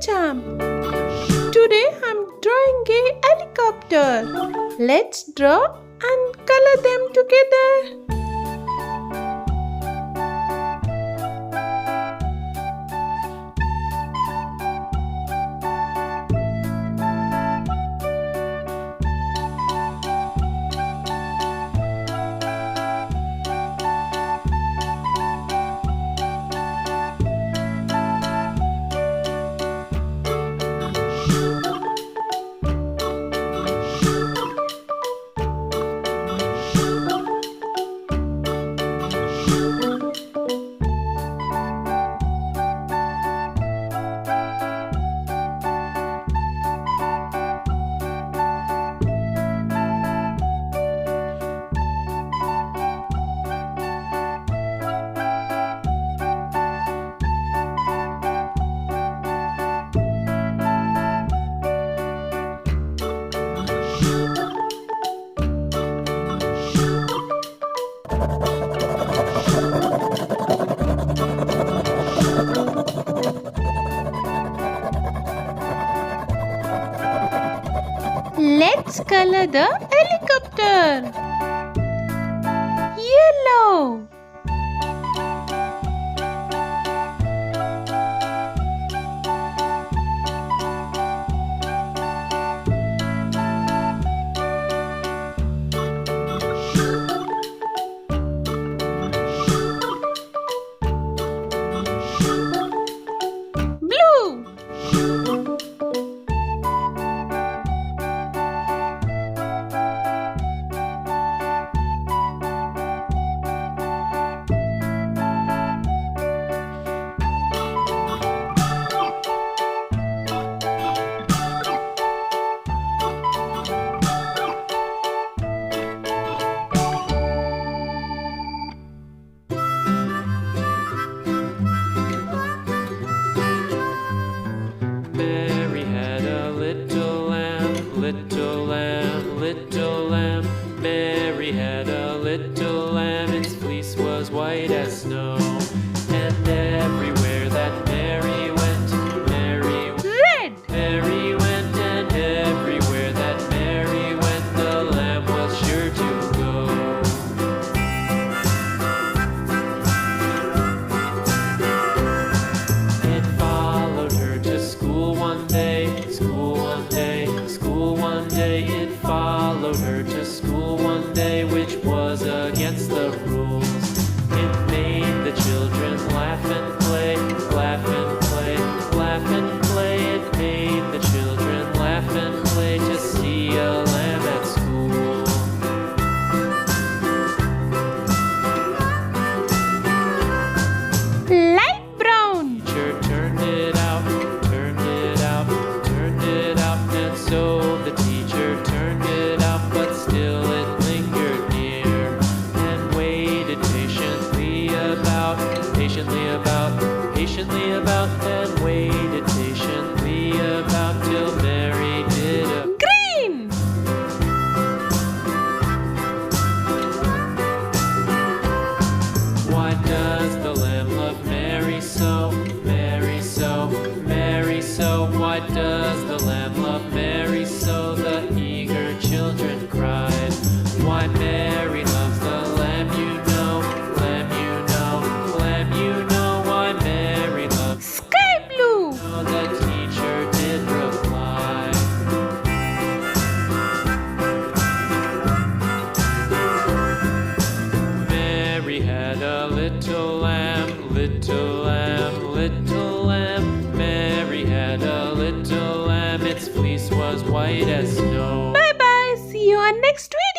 jam. Today I'm drawing a helicopter. Let's draw and color them together. Let's color the helicopter. Yellow. Blue. Mary had a little lamb, little lamb, little lamb. Mary had a little lamb, its fleece was white as snow. And everywhere that Mary went, Red. Mary went, and everywhere that Mary went, the lamb was sure to go. It followed her to school one day, school one day, school one day. It followed her to school one day, which was against the rules. It made the children laugh and play, laugh and play, laugh and play. It made the children laugh and play to see a lamb at school. Light brown. Teacher turned it out, turned it out, turned it out, and so the teacher turned it out, but still it lingered near and waited patiently about, patiently about, patiently about, and waited patiently about till Mary did a Green. Why does the lamb love Mary so? Mary so, Mary so. Why does the lamb love Mary so? The eager children cried. Why Mary loves the lamb, you know, lamb, you know, lamb, you know. Why Mary loves Sky blue. the teacher did reply. Mary had a little lamb, little lamb, little lamb. Mary had a little lamb, its fleece was white as snow. Bye bye. See you on next week.